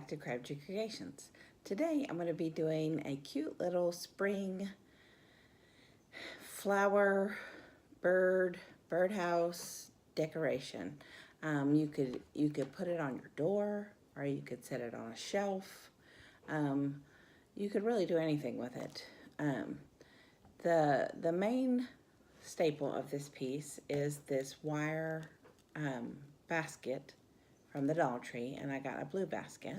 back to Crabtree Creations. Today I'm going to be doing a cute little spring flower birdhouse decoration. You could put it on your door, or you could set it on a shelf. You could really do anything with it. The main staple of this piece is this wire basket from the Dollar Tree, and I got a blue basket.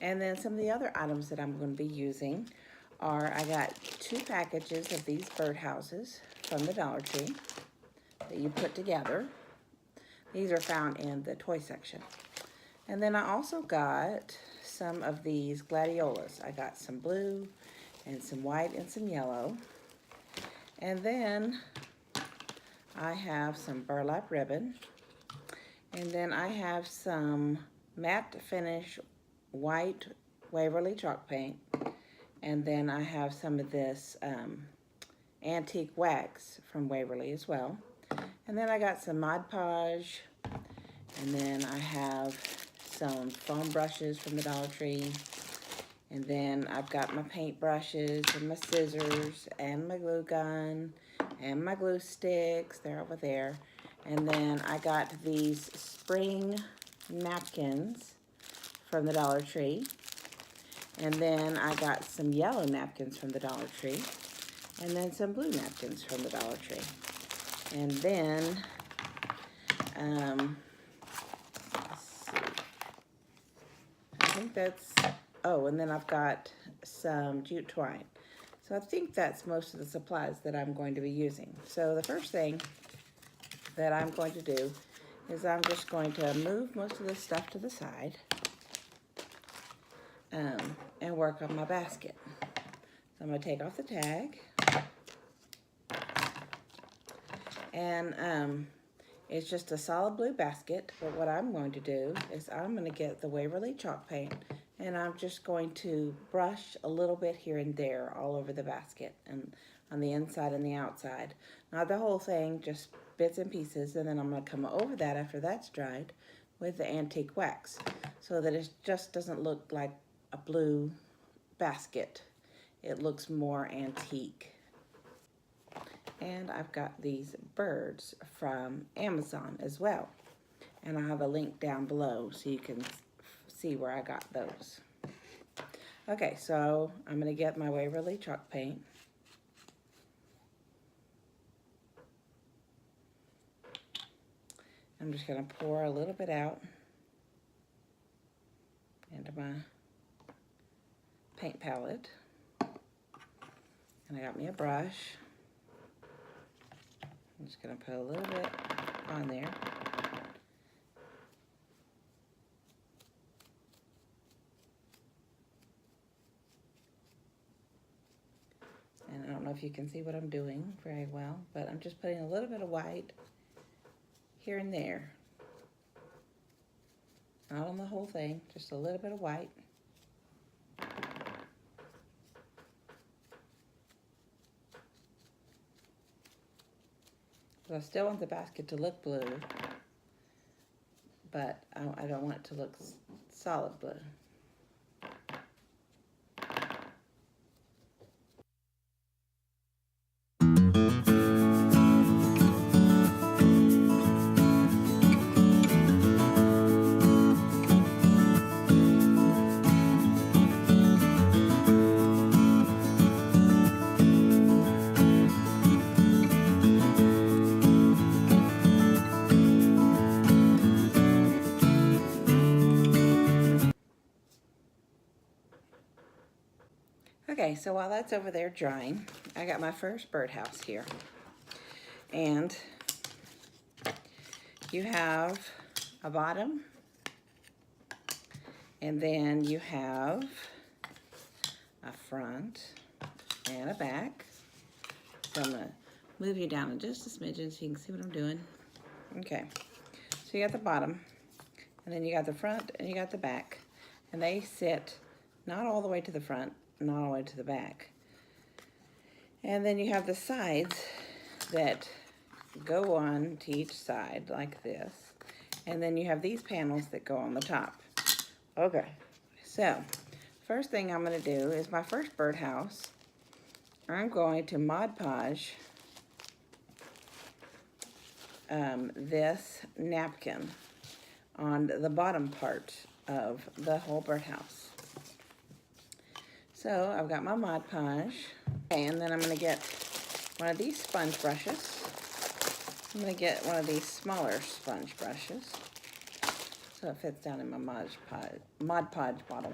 And then some of the other items that I'm going to be using are, I got 2 packages of these birdhouses from the Dollar Tree that you put together. These are found in the toy section. And then I also got some of these gladiolas. I got some blue and some white and some yellow. And then I have some burlap ribbon. And then I have some matte finish white Waverly chalk paint. And then I have some of this antique wax from Waverly as well. And then I got some Mod Podge. And then I have some foam brushes from the Dollar Tree. And then I've got my paint brushes and my scissors and my glue gun and my glue sticks. They're over there. And then I got these spring napkins from the Dollar Tree. And then I got some yellow napkins from the Dollar Tree. And then some blue napkins from the Dollar Tree. And then, let's see. I think that's, oh, and then I've got some jute twine. So I think that's most of the supplies that I'm going to be using. So the first thing that I'm going to do is I'm just going to move most of this stuff to the side and work on my basket. So I'm going to take off the tag, and it's just a solid blue basket, but what I'm going to do is I'm going to get the Waverly chalk paint, and I'm just going to brush a little bit here and there all over the basket and on the inside and the outside. Not the whole thing, just bits and pieces, and then I'm going to come over that after that's dried with the antique wax so that it just doesn't look like a blue basket. It looks more antique. And I've got these birds from Amazon as well, and I'll have a link down below so you can see where I got those. Okay, so I'm going to get my Waverly chalk paint. I'm just going to pour a little bit out into my paint palette. And I got me a brush. I'm just going to put a little bit on there. And I don't know if you can see what I'm doing very well, but I'm just putting a little bit of white here and there. Not on the whole thing, just a little bit of white. So I still want the basket to look blue, but I don't want it to look solid blue. Okay, so while that's over there drying, I got my first birdhouse here. And you have a bottom, and then you have a front and a back. So I'm going to move you down in just a smidgen so you can see what I'm doing. Okay, so you got the bottom, and then you got the front and you got the back. And they sit not all the way to the front, not all the way to the back. And then you have the sides that go on to each side like this. And then you have these panels that go on the top. Okay, so first thing I'm going to do is my first birdhouse. I'm going to Mod Podge this napkin on the bottom part of the whole birdhouse. So I've got my Mod Podge, and then I'm going to get one of these sponge brushes. I'm going to get one of these smaller sponge brushes so it fits down in my Mod Podge bottle.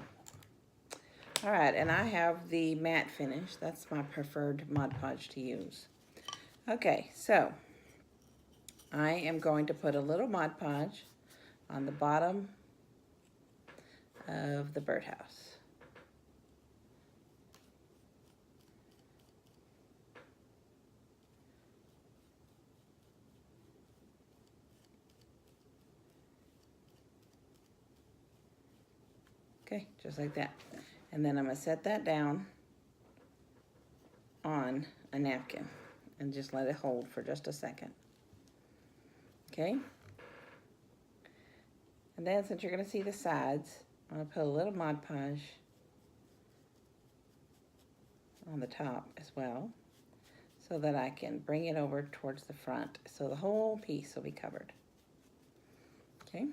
All right, and I have the matte finish. That's my preferred Mod Podge to use. Okay, so I am going to put a little Mod Podge on the bottom of the birdhouse. Okay, just like that. And then I'm going to set that down on a napkin and just let it hold for just a second. Okay? And then since you're going to see the sides, I'm going to put a little Mod Podge on the top as well so that I can bring it over towards the front so the whole piece will be covered. Okay?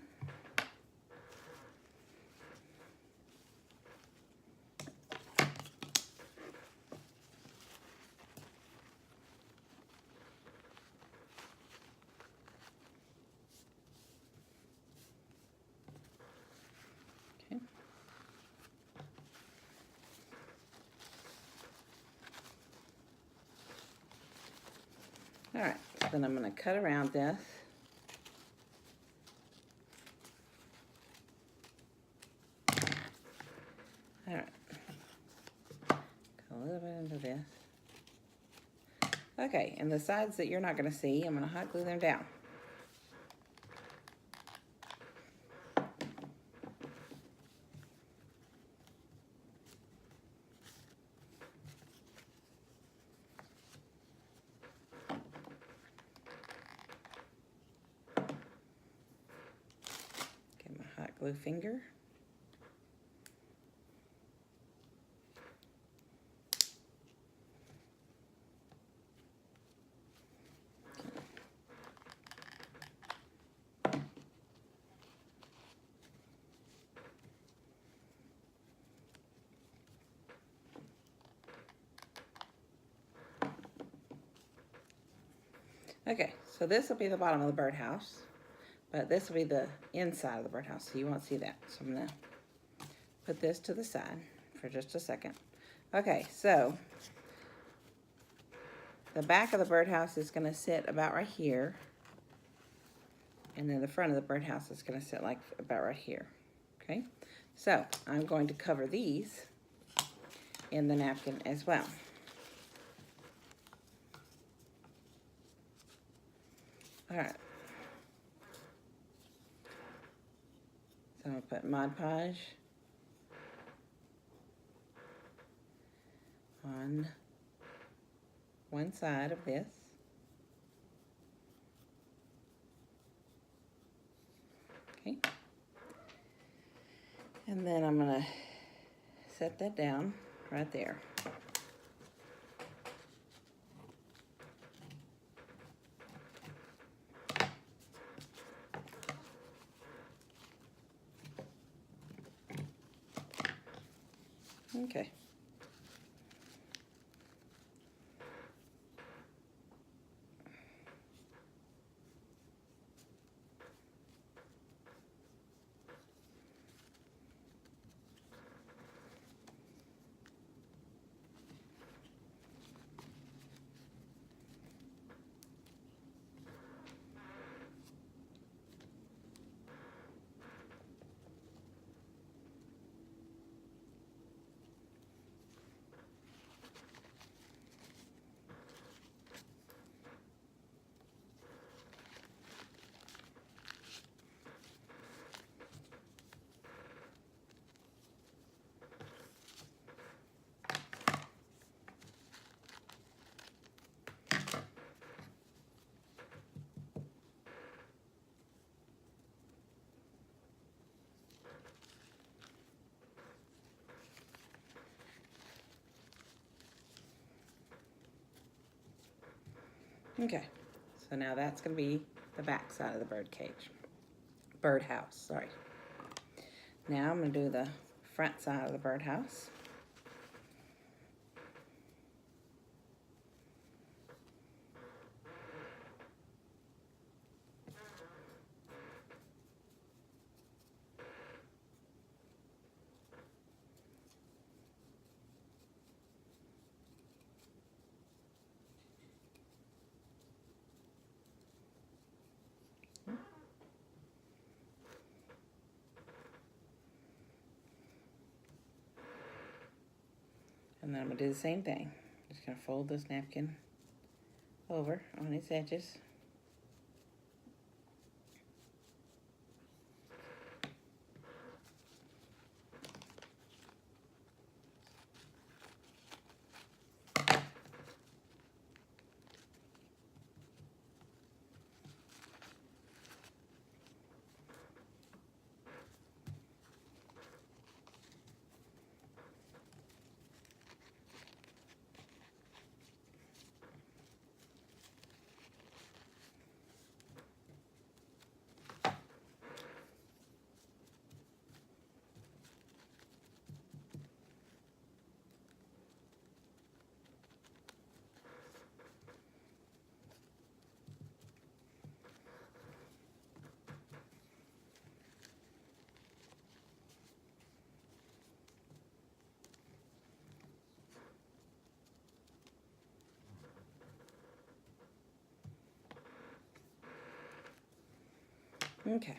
All right, so then I'm going to cut around this. All right, cut a little bit into this. Okay, and the sides that you're not going to see, I'm going to hot glue them down. Get my hot glue finger. Okay, so this will be the bottom of the birdhouse, but this will be the inside of the birdhouse, so you won't see that. So I'm gonna put this to the side for just a second. Okay, so the back of the birdhouse is gonna sit about right here, and then the front of the birdhouse is gonna sit like about right here, okay? So I'm going to cover these in the napkin as well. All right. So I'm gonna put Mod Podge on one side of this. Okay. And then I'm gonna set that down right there. Okay. Okay, so now that's going to be the back side of the birdhouse, sorry. Now I'm going to do the front side of the birdhouse. And then I'm going to do the same thing. Just going to fold this napkin over on its edges. Okay,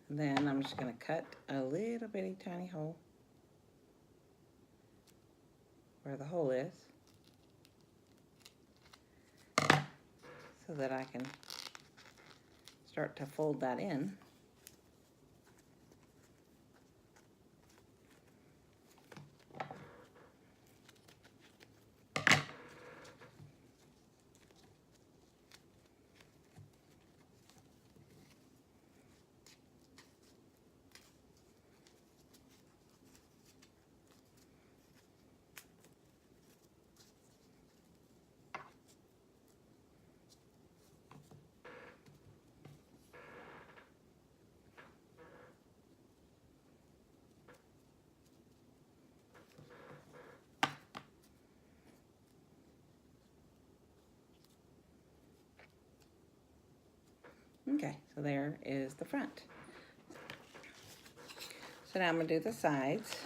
then I'm just going to cut a little bitty tiny hole where the hole is so that I can start to fold that in. Okay, so there is the front. So now I'm going to do the sides.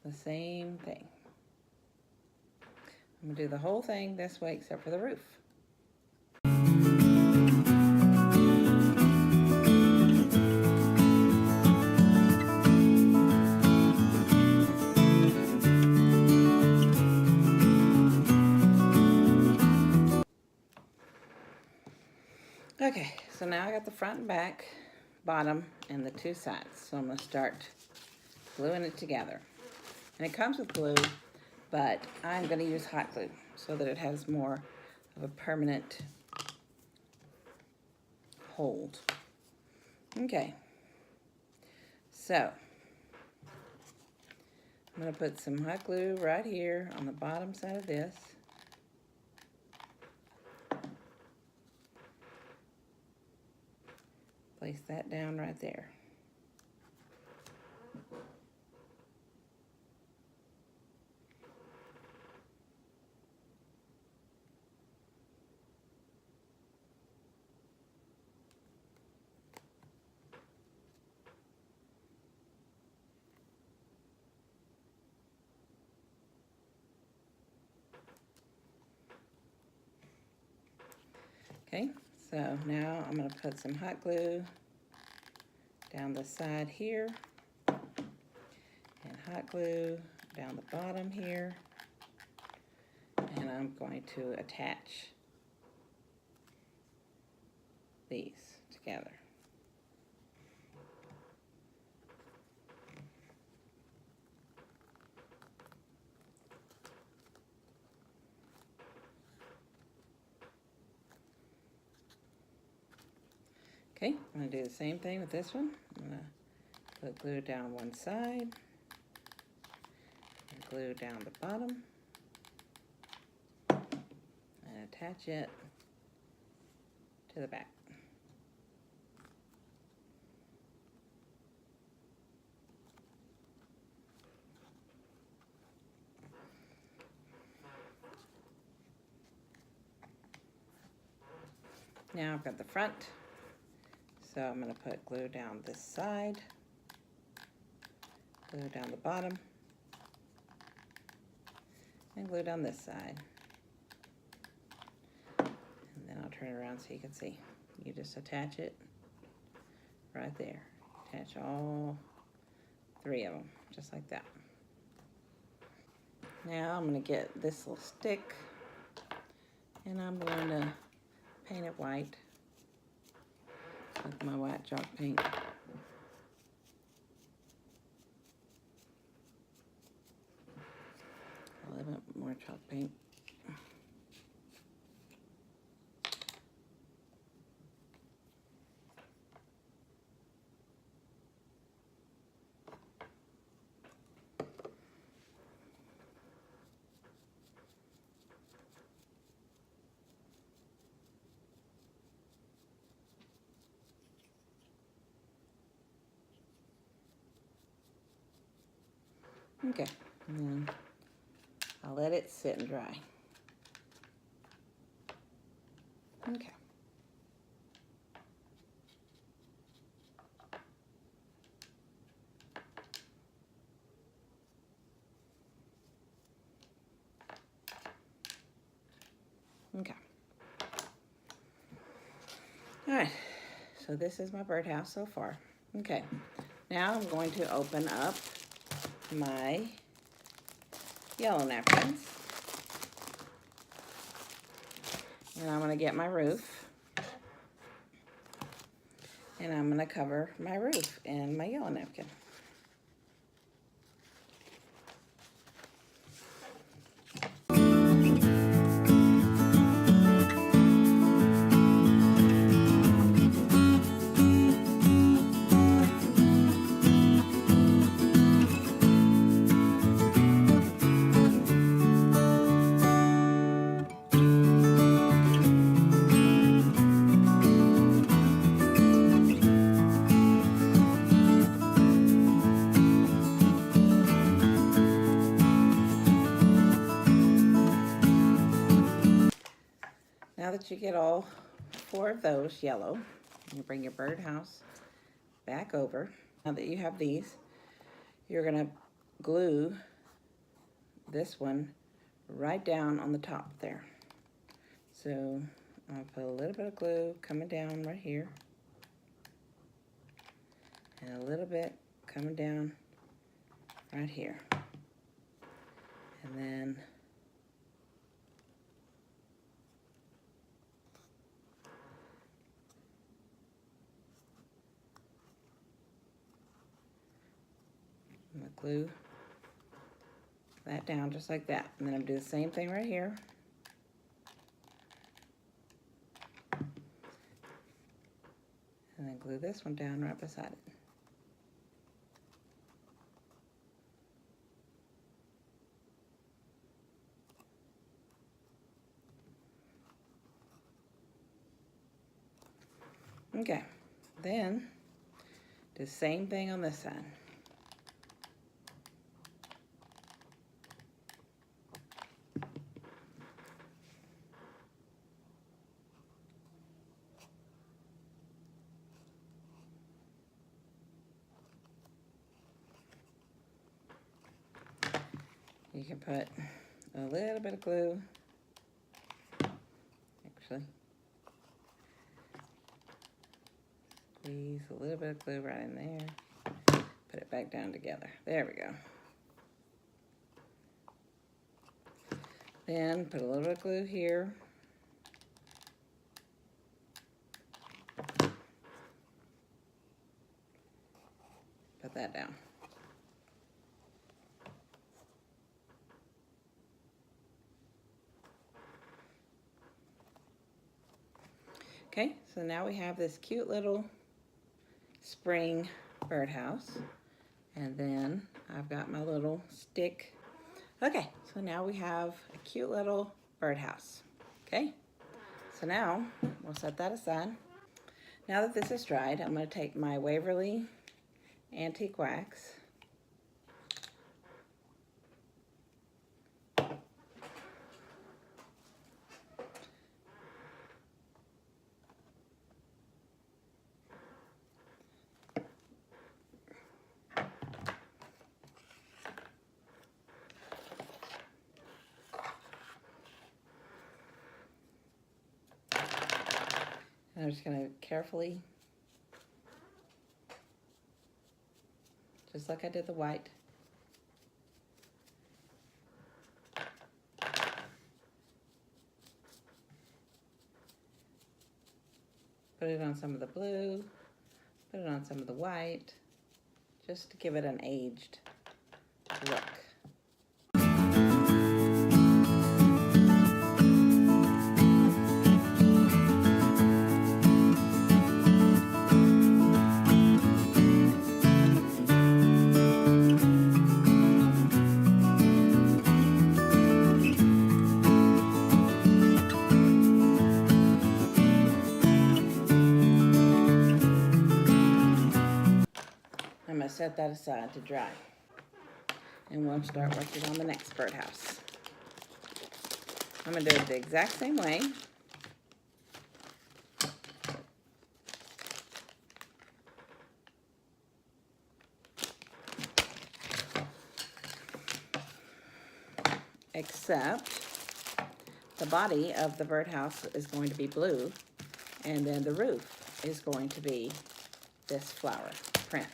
The same thing. I'm going to do the whole thing this way except for the roof. Okay, so now I got the front and back, bottom, and the two sides. So I'm going to start gluing it together. And it comes with glue, but I'm going to use hot glue so that it has more of a permanent hold. Okay, so I'm going to put some hot glue right here on the bottom side of this. Place that down right there. Okay, so now I'm going to put some hot glue down the side here, and hot glue down the bottom here, and I'm going to attach these together. Okay, I'm going to do the same thing with this one. I'm going to put glue down one side glue down the bottom and attach it to the back. Now I've got the front, so I'm going to put glue down this side, glue down the bottom, and glue down this side. And then I'll turn it around so you can see. You just attach it right there. Attach all 3 of them, just like that. Now I'm going to get this little stick, and I'm going to paint it white with my white chalk paint. A little bit more chalk paint. Okay, and then I'll let it sit and dry. Okay. Okay. All right, so this is my birdhouse so far. Okay, now I'm going to open up my yellow napkins. And I'm going to get my roof. And I'm going to cover my roof in my yellow napkin. Now that you get all 4 of those yellow, you bring your birdhouse back over. Now that you have these, you're going to glue this one right down on the top there. So I'll put a little bit of glue coming down right here, and a little bit coming down right here. And then I'm going to glue that down just like that. And then I'm going to do the same thing right here. And then glue this one down right beside it. Okay, then do the same thing on this side. You can put a little bit of glue, actually, squeeze a little bit of glue right in there, put it back down together. There we go. Then put a little bit of glue here. Put that down. Okay, so now we have this cute little spring birdhouse. And then I've got my little stick Okay, so now we have a cute little birdhouse. Okay, so now we'll set that aside. Now that this is dried, I'm going to take my Waverly Antique Wax. And I'm just going to carefully, just like I did the white, put it on some of the blue, put it on some of the white, just to give it an aged look. I'm going to set that aside to dry. And we'll start working on the next birdhouse. I'm going to do it the exact same way. Except the body of the birdhouse is going to be blue, and then the roof is going to be this flower print.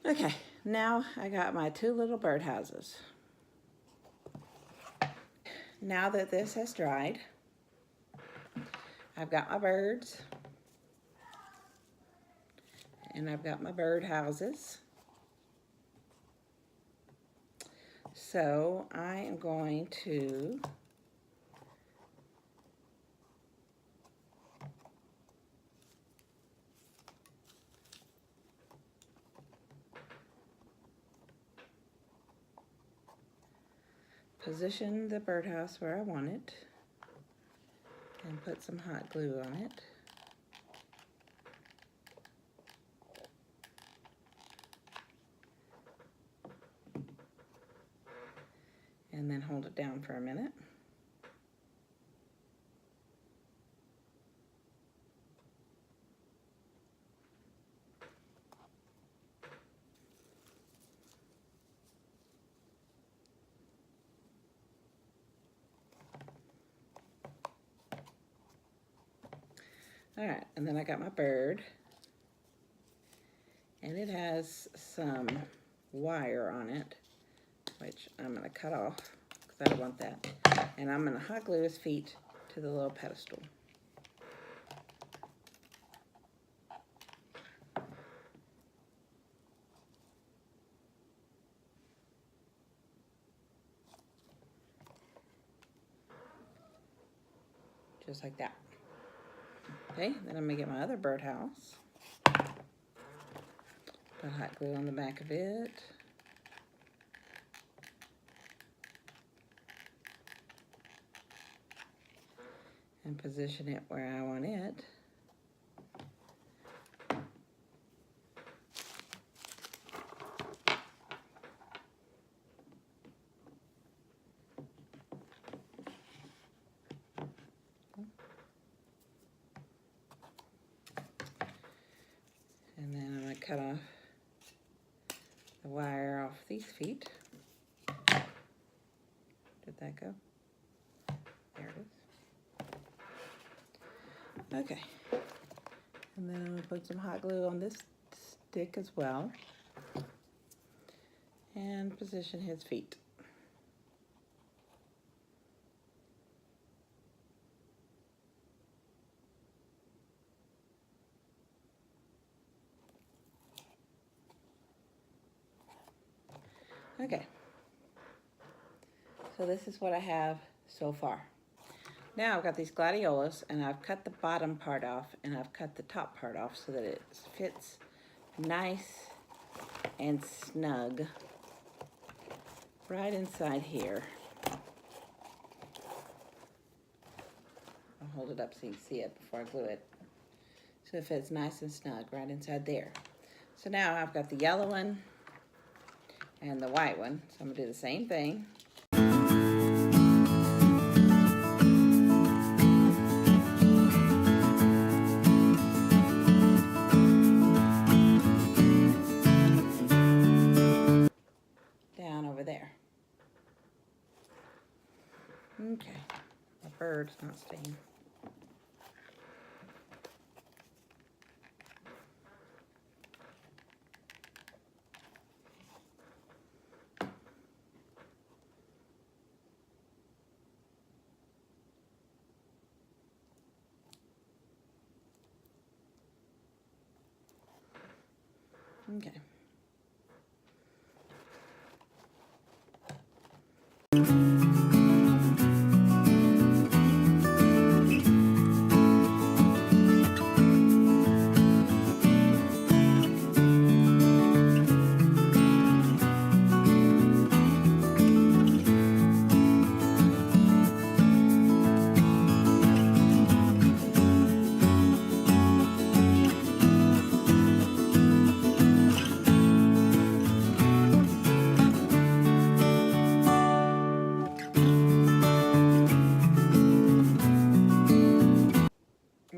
Okay, now I got my two little birdhouses. Now that this has dried, I've got my birds and I've got my birdhouses. So I am going to position the birdhouse where I want it and put some hot glue on it. And then hold it down for a minute. All right, and then I got my bird, and it has some wire on it, which I'm gonna cut off because I don't want that. And I'm gonna hot glue his feet to the little pedestal. Just like that. Okay, then I'm gonna get my other birdhouse. Put hot glue on the back of it. And position it where I want it. And then I'm going to cut off the wire off these feet. Did that go? There it is. Okay. And then I'm going to put some hot glue on this stick as well. And position his feet. Okay, so this is what I have so far. Now I've got these gladiolas, and I've cut the bottom part off, and I've cut the top part off so that it fits nice and snug right inside here. I'll hold it up so you can see it before I glue it. So it fits nice and snug right inside there. So now I've got the yellow one and the white one, so I'm gonna do the same thing. Down over there. Okay, my bird's not staying. Okay.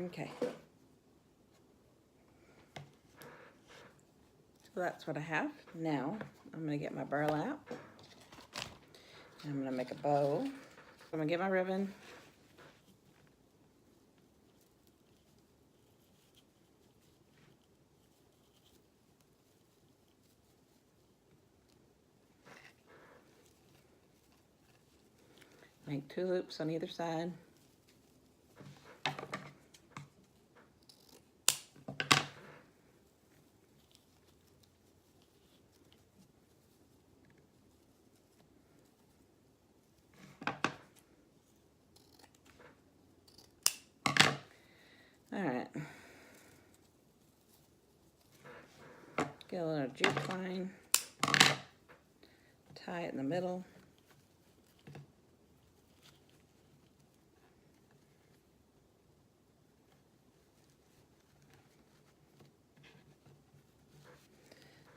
Okay. So that's what I have. Now I'm going to get my burlap. I'm going to make a bow. I'm going to get my ribbon. Make 2 loops on either side. All right. Get a little jute line. Tie it in the middle.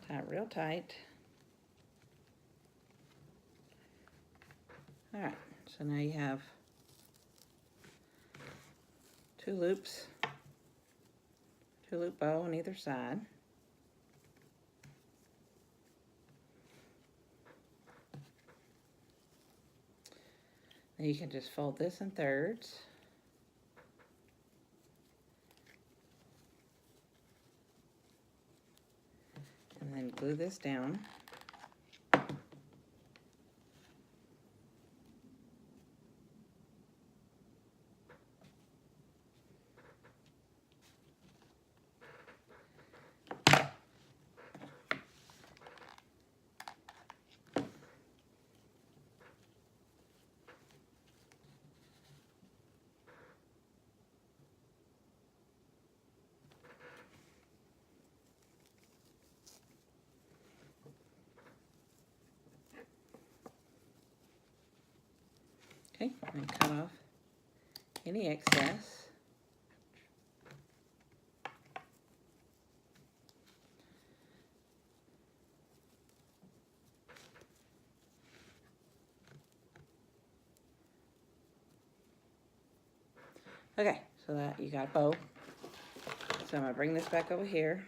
Tie it real tight. All right, so now you have 2 loops, 2-loop bow on either side. Then you can just fold this in thirds. and glue this down. Okay, and cut off any excess. Okay, so that you got a bow. So I'm gonna bring this back over here,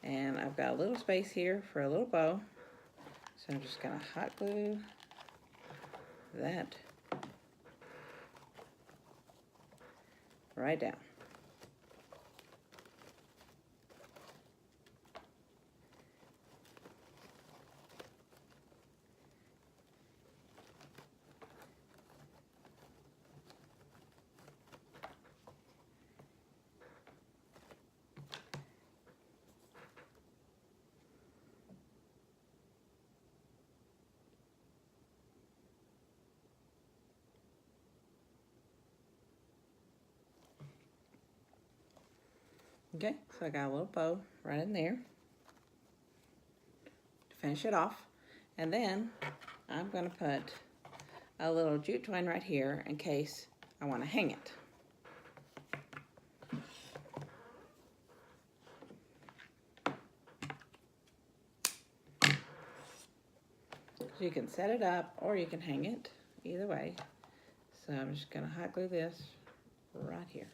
and I've got a little space here for a little bow. So I'm just gonna hot glue that right down. Okay, so I got a little bow right in there to finish it off. And then I'm gonna put a little jute twine right here in case I wanna hang it. So you can set it up or you can hang it, either way. So I'm just gonna hot glue this right here.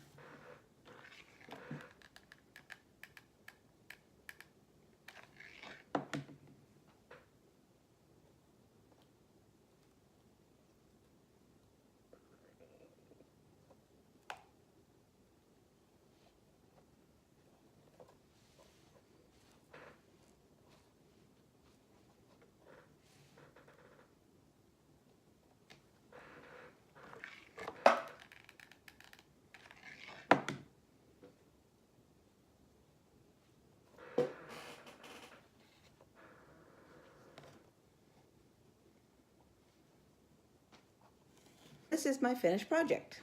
This is my finished project.